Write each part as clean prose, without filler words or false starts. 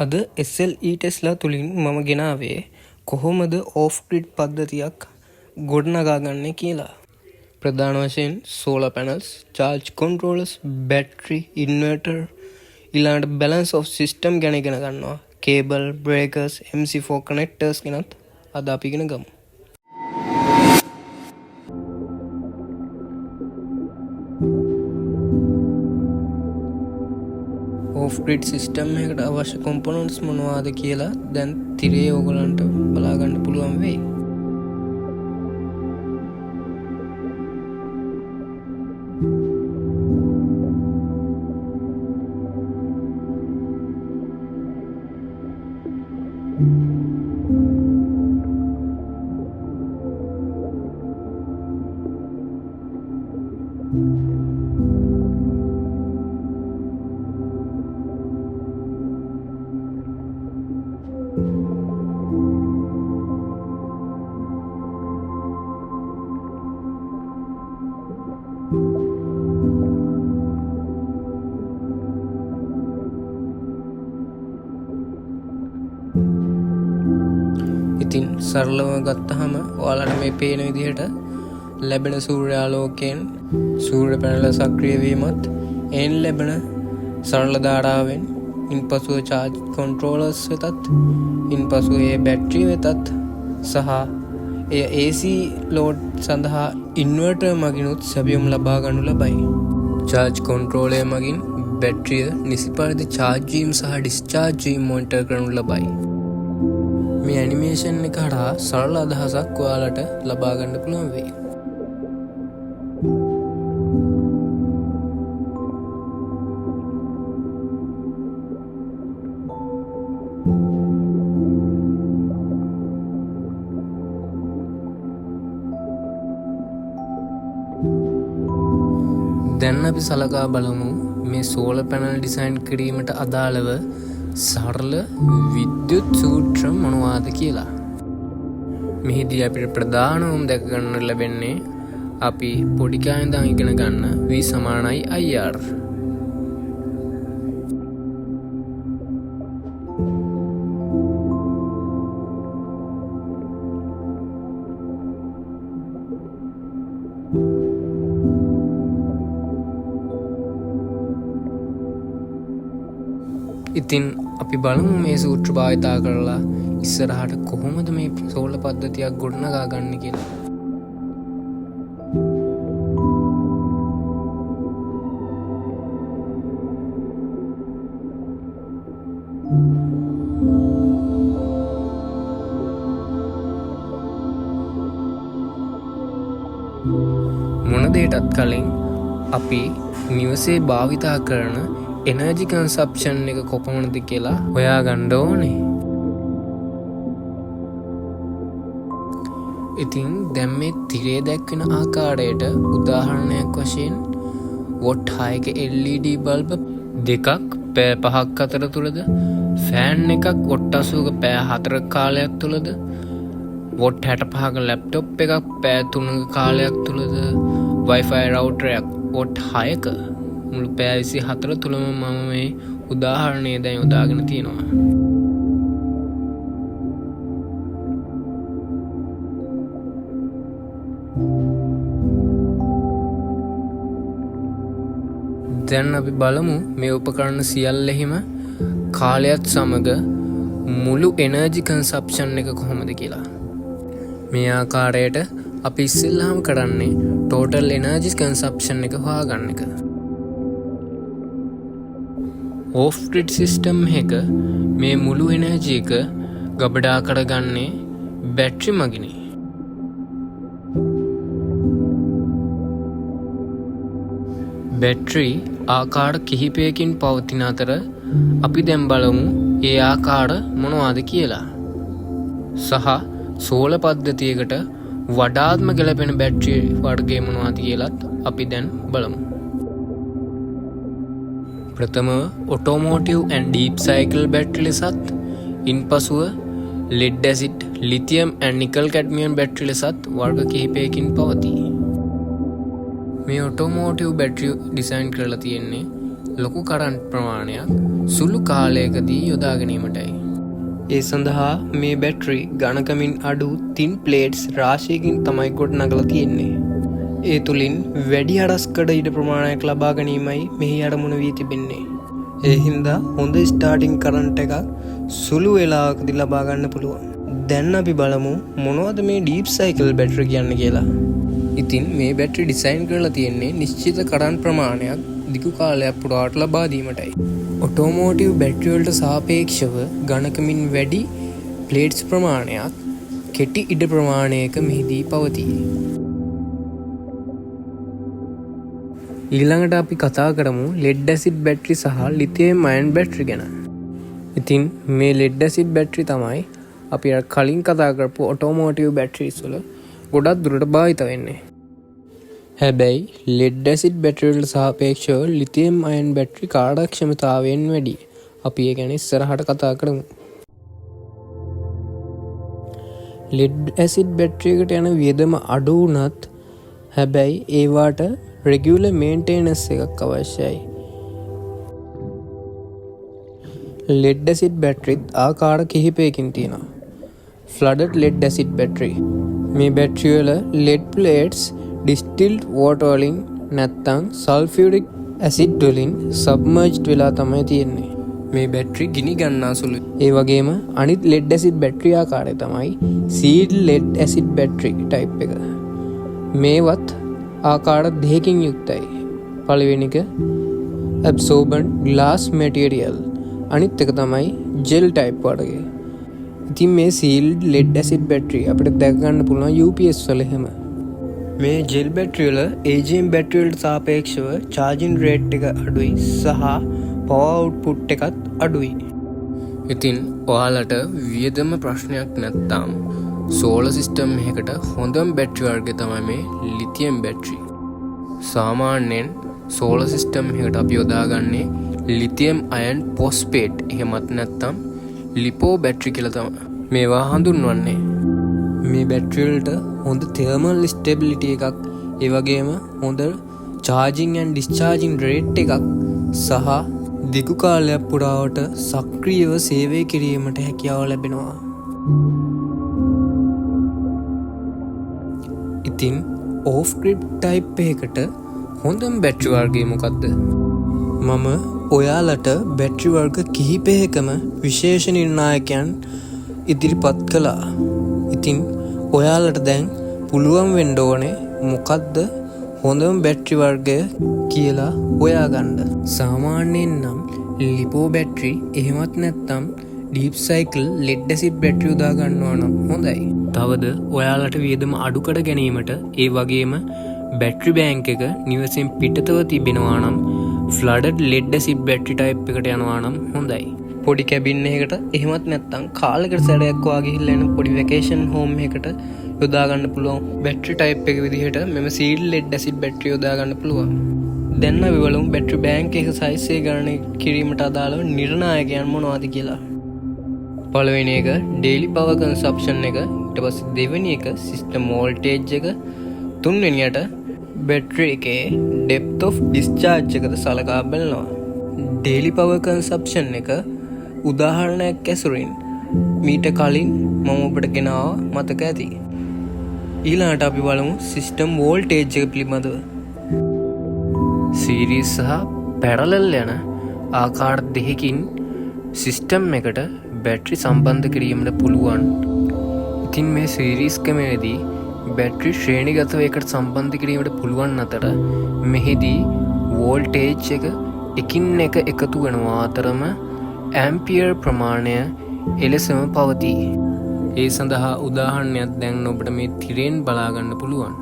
අද SLE Tesla තුළින් මම ගෙනාවේ කොහොමද ඕෆ් ග්‍රිඩ් පද්ධතියක් ගොඩනගාගන්නේ කියලා. ප්‍රධාන වශයෙන් solar panels, charge controllers, battery, inverter, ඊළඟට බැලන්ස් ඔෆ් සිස්ටම් ගැන ඉගෙන ගන්නවා. කේබල්, බ්‍රේකර්ස්, MC4 කනෙක්ටර්ස් ගැනත් අද අපි ඉගෙන ගමු. ඕෆ් ග්‍රිඩ් සිස්ටම් එකකට අවශ්‍ය කොම්පොනන්ට්ස් මොනවාද කියලා දැන් තිරේ ඕගලන්ට බලා ගන්න පුළුවන් වෙයි. ඉතින් සරලව ගත්තහම ඔයාලට මේ පේන විදිහට ලැබෙන සූර්යාලෝකයෙන් සූර්ය පැනල සක්‍රිය වීමත් එයින් ලැබෙන සරල ධාරාවෙන් ඉන්පසුව චාර්ජ් කන්ට්‍රෝලර්ස් වෙතත් ඉන්පසුව ඒ බැටරි වෙතත් සහ එය AC ලෝඩ් සඳහා ඉන්වර්ටර් මගිනුත් සැපයුම් ලබා ගනු ලබයි. චාර්ජ් කන්ට්‍රෝලර් මගින් බැටරිය නිසි පරිදි චාර්ජ් වීම සහ ඩිස්චාර්ජ් වීම මොනිටර් කරනු ලබයි. මේ ඇනිමේෂන් එක හරහා සරල අදහසක් ඔයාලට ලබා ගන්න පුළුවන් වෙයි. දැන් අපි සලකා බලමු මේ සෝලර් පැනල් ඩිසයින් කිරීමට අදාළව සරල විද්‍යුත් සූත්‍ර මොනවාද කියලා. මෙහිදී අපිට ප්‍රධානවම දැක ගන්න ලැබෙන්නේ අපි පොඩි කාලේ ඉඳන් ඉගෙන ගන්න V = IR. ඉතින් අපි බලමු මේ සූත්‍ර භාවිතා කරලා ඉස්සරහට කොහොමද මේ සෝලර් පද්ධතියක් ගොඩනගා ගන්න කියලා. මොන දෙයටත් කලින් අපි නිවසේ භාවිතා කරන එනර්ජි කන්සප්ෂන් එක කොපමණද කියලා හොයා ගන්න ඕනේ. ඉතින් දැන් මේ තිරේ දැක්වෙන ආකාරයට උදාහරණයක් වශයෙන් වොට් 6ක LED බල්බ දෙකක් පැය 5ක් අතර තුලද, ෆෑන් එකක් වොට් 80ක පැය 4ක කාලයක් තුලද, වොට් 65ක ලැප්ටොප් එකක් පැය 3ක කාලයක් තුලද, Wi-Fi රවුටර් එකක් වොට් 6ක මුළු පැය 24 තුලම මම මේ උදාහරණය දැන් යොදාගෙන තියෙනවා. දැන් අපි බලමු මේ උපකරණ සියල්ලෙහිම කාලයත් සමග මුළු එනර්ජි කන්සප්ෂන් එක කොහොමද කියලා. මේ ආකාරයට අපි ඉස්සෙල්ලාම කරන්නේ ටෝටල් එනර්ජි කන්සප්ෂන් එක හොයාගන්න එක. ඕෆ් ග්‍රිඩ් සිස්ටම් එක මේ මුළු එනර්ජි එක ගබඩා කරගන්නේ බැටරි මගිනේ. බැටරි ආකාර කිහිපයකින් පවතින අතර අපි දැන් බලමු ඒ ආකාර මොනවාද කියලා. සහ සෝලර් පද්ධතියකට වඩාත්ම ගැලපෙන බැටරි වර්ගය මොනවාද කියලාත් අපි දැන් බලමු. ප්‍රථමව automotive and deep cycle battery ලෙසත්, ඉන්පසුව lead acid, lithium and nickel cadmium battery ලෙසත් වර්ග කිහිපයකින් පවතී. මේ ඔටෝමෝටිව් බැටරි ඩිසයින් කරලා තියෙන්නේ ලොකු කරන්ට් ප්‍රමාණයක් සුළු කාලයකදී යොදා ගැනීමටයි. ඒ සඳහා මේ බැටරි ගණකමින් අඩු තින් ප්ලේට්ස් රාශියකින් තමයි ගොඩනගලා තියෙන්නේ. ඒ තුලින් වැඩි හරස්කඩ ඉඩ ප්‍රමාණයක් ලබා ගැනීමයි මෙහි අරමුණ වී තිබෙන්නේ. ඒ හින්දා හොඳ ස්ටාර්ටින් කරන්ට් එකක් සුළු වේලාවකදී ලබා ගන්න පුළුවන්. දැන් අපි බලමු මොනවද මේ ඩීප් සයිකල් බැටරි කියන්නේ කියලා. ඉතින් මේ බැටරි ඩිසයින් කරලා තියෙන්නේ නිශ්චිත කරන්ට් ප්‍රමාණයක් දිගු කාලයක් පුරාට ලබා දීමටයි. ඔටෝමෝටිව් බැටරි වලට සාපේක්ෂව ගණකමින් වැඩි ප්ලේට්ස් ප්‍රමාණයක් කෙටි ඉඩ ප්‍රමාණයක මෙහිදී පවතී. ඊළඟට අපි කතා කරමු ලෙඩ් ඇසිඩ් බැටරි සහ ලිතියම් අයන් බැටරි ගැන. ඉතින් මේ ලෙඩ් ඇසිඩ් බැටරි තමයි අපි කලින් කතා කරපු ඔටෝමෝටිව් බැටරිස් වල ගොඩක් දුරට භාවිත වෙන්නේ. හැබැයි ලෙඩ් ඇසිඩ් බැටරි වලට සාපේක්ෂව ලිතියම් අයන් බැටරි කාර්යක්ෂමතාවයෙන් වැඩි. අපි ඒ ගැන ඉස්සරහට කතා කරමු. ලෙඩ් ඇසිඩ් බැටරි එකට යන වියදම අඩු වුණත් හැබැයි ඒවට රෙගියුලර් මේන්ටෙනන්ස් එකක් අවශ්‍යයි. ලෙඩ් ඇසිඩ් බැටරිත් ආකාර කිහිපයකින් තියෙනවා. ෆ්ලඩඩ් ලෙඩ් ඇසිඩ් බැටරි. මේ බැටරි වල ලෙඩ් ප්ලේට්ස් ඩිස්ටිල්ඩ් වෝටර් වලින් නැත්තම් සල්ෆියුරික් ඇසිඩ් වලින් සබ්මර්ජ්ඩ් වෙලා තමයි තියෙන්නේ. මේ බැටරි ගිනි ගන්නා සුළුයි. ඒ වගේම අනිත් ලෙඩ් ඇසිඩ් බැටරි ආකාරය තමයි seed lead acid battery type එක. මේවත් ආකාර දෙකකින් යුක්තයි. පළවෙනි එක ඇබ්සෝබන්ට් ග්ලාස් මැටීරියල්. අනිත් එක තමයි ජෙල් ටයිප් වගේ. ඉතින් මේ සීල්ඩ් ලෙඩ් ඇසිඩ් බැටරි අපිට දැක ගන්න පුළුවන් UPS වල එහෙම. මේ ජෙල් බැටරි වල AGM බැටරි වලට සාපේක්ෂව charging rate එක අඩුයි සහ power output එකත් අඩුයි. ඉතින් ඔයාලට වියදම ප්‍රශ්නයක් නැත්නම් සෝලර් සිස්ටම් එකකට හොඳම බැටරි වර්ගය තමයි මේ ලිතියම් බැටරි. සාමාන්‍යයෙන් සෝලර් සිස්ටම් එකකට අපි යොදාගන්නේ ලිතියම් අයන් ෆොස්ෆේට් එහෙමත් නැත්නම් ලිපෝ බැටරි කියලා තමයි මේවා හඳුන්වන්නේ. මේ බැටරි වලට හොඳ තර්මල් ස්ටෙබිලිටි එකක්, ඒ වගේම හොඳ charging and discharging rate එකක් සහ දිගු කාලයක් පුරාවට සක්‍රියව සේවය කිරීමට හැකියාව ලැබෙනවා. ඉතින් ඕෆ් ග්‍රිඩ් ටයිප් එකකට හොඳම බැටරි වර්ගය මොකක්ද? මම ඔයාලට බැටරි වර්ග කිහිපයකම විශේෂ නිර්ණායකයන් ඉදිරිපත් කළා. ඉතින් ඔයාලට දැන් පුළුවන් වෙන්න ඕනේ මොකද්ද හොඳම බැටරි වර්ගය කියලා හොයාගන්න. සාමාන්‍යයෙන් නම් ලිපෝ බැටරි එහෙමත් නැත්නම් deep cycle lead acid battery යොදා ගන්නවා නම් හොඳයි. තවද ඔයාලට වියදම අඩු කර ගැනීමට ඒ වගේම බැටරි බෑන්ක් එක නිවසින් පිටතව තිබෙනවා නම් ෆ්ලඩඩ් ලෙඩ් ඇසිඩ් බැටරි ටයිප් එකට යනවා නම් හොඳයි. පොඩි කැබින් එකකට එහෙමත් නැත්නම් කාලයකට සැරයක් වා ගිහිල්ලා එන පොඩි වැකේෂන් හෝම් එකකට යොදා ගන්න පුළුවන් බැටරි ටයිප් එක විදිහට මෙම සීඩ් ලෙඩ් ඇසිඩ් බැටරි යොදා ගන්න පුළුවන්. දැන් අපි බලමු බැටරි බෑන්ක් එක සයිස් එක ගණනය කිරීමට අදාළව නිර්ණායකයන් මොනවද කියලා. පළවෙනි එක ඩේලි පවර් කන්සම්ප්ෂන් එක, ඊට පස්සේ දෙවෙනි එක සිස්ටම් වෝල්ටේජ් එක, තුන්වෙනියට බැටරි එකේ ඩෙප්ත් ඔෆ් ඩිස්චාර්ජ් එකද සලකා බලනවා. ඩේලි පවර් කන්සම්ප්ෂන් එක උදාහරණයක් ඇසුරින් මීට කලින් මම ඔබට ගෙනාවා මතක ඇති. ඊළඟට අපි බලමු සිස්ටම් වෝල්ටේජ් එක පිළිබඳව. සීරීස් සහ පැරලල් යන ආකාර දෙකකින් සිස්ටම් එකට බැටරි සම්බන්ධ කිරීමට පුළුවන්. ඉතින් මේ සීරීස් ක්‍රමයේදී බැටරි ශ්‍රේණිගතව එකට සම්බන්ධ කිරීමට පුළුවන් අතර මෙහිදී වෝල්ටේජ් එක එකින් එක එකතු වෙනවා අතරම ඇම්පියර් ප්‍රමාණය එලෙසම පවතී. ඒ සඳහා උදාහරණයක් දැන් ඔබට මේ තිරෙන් බලා ගන්න පුළුවන්.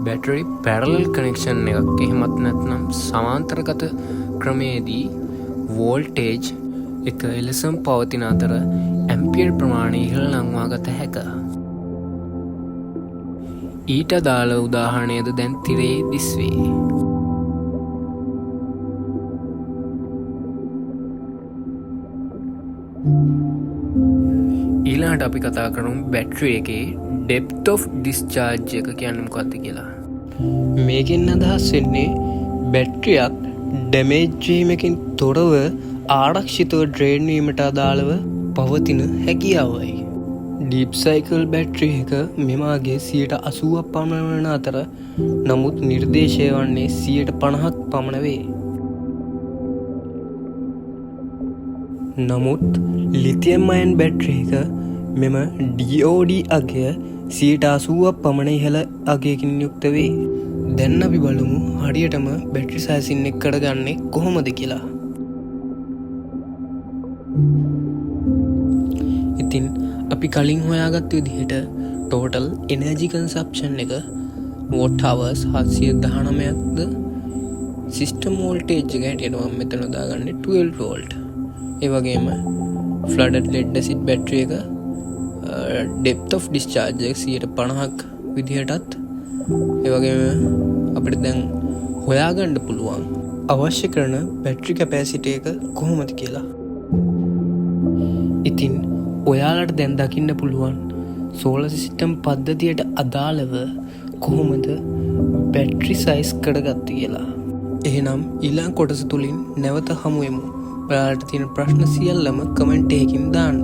බැටරි පැරලල් කනෙක්ෂන් එකක් එහෙමත් නැත්නම් සමාන්තරගත ක්‍රමයේදී වෝල්ටේජ් එක එලෙසම පවතින අතර ඇම්පියර් ප්‍රමාණය ඉහළ නංවා ගත හැක. ඊට අදාළ උදාහරණයද දැන් තිරේ දිස්වේ. ඊළඟට අපි කතා කරමු බැටරි එකේ ඩෙප්ත් ඔෆ් ඩිස්චාර්ජ් එක කියන්නේ මොකක්ද කියලා. මේකෙන් අදහස් වෙන්නේ බැටරියක් ඩැමේජ්වීමකින් තොරව ආරක්ෂිතව ඩ්‍රේන්වීමට අදාළව පවතින හැකියාවයි. ඩීප් සයිකල් බැට්‍රි එක මෙමාගේ 80% පමණ වන අතර නමුත් නිර්දේශය වන්නේ 50%ක් පමණ වේ. නමුත් ලිතියම් අයන් බැට්‍රි එක මෙම DOD අගය 80%ක් පමණ ඉහළ අගයකින් යුක්ත වේ. දැන් අපි බලමු හරියටම බැටරි සයිසින් එක කරගන්නේ කොහොමද කියලා. ඉතින් අපි කලින් හොයාගත්ත විදිහට ටෝටල් එනර්ජි කන්සප්ෂන් එක වොට් හවර්ස් 719ක්ද සිස්ටම් වෝල්ටේජ් එක හැටියට මම මෙතන දාගන්නේ 12 වෝල්ට්. ඒ වගේම ෆ්ලඩඩ් ලෙඩ් ඇසිඩ් බැටරි එක ඩෙප්ත් ඔෆ් ඩිස්චාර්ජ් එක 50%ක් විදිහටත් ඒ වගේම අපිට දැන් හොයාගන්න පුළුවන් අවශ්‍ය කරන බැටරි කැපැසිටි එක කොහොමද කියලා. ඉතින් ඔයාලට දැන් දකින්න පුළුවන් සෝලර් සිස්ටම් පද්ධතියට අදාළව කොහොමද බැටරි සයිස් කරගත්තේ කියලා. එහෙනම් ඊළඟ කොටස තුලින් නැවත හමු වෙමු. ඔයාලට තියෙන ප්‍රශ්න සියල්ලම කමෙන්ට් එකකින් දාන්න.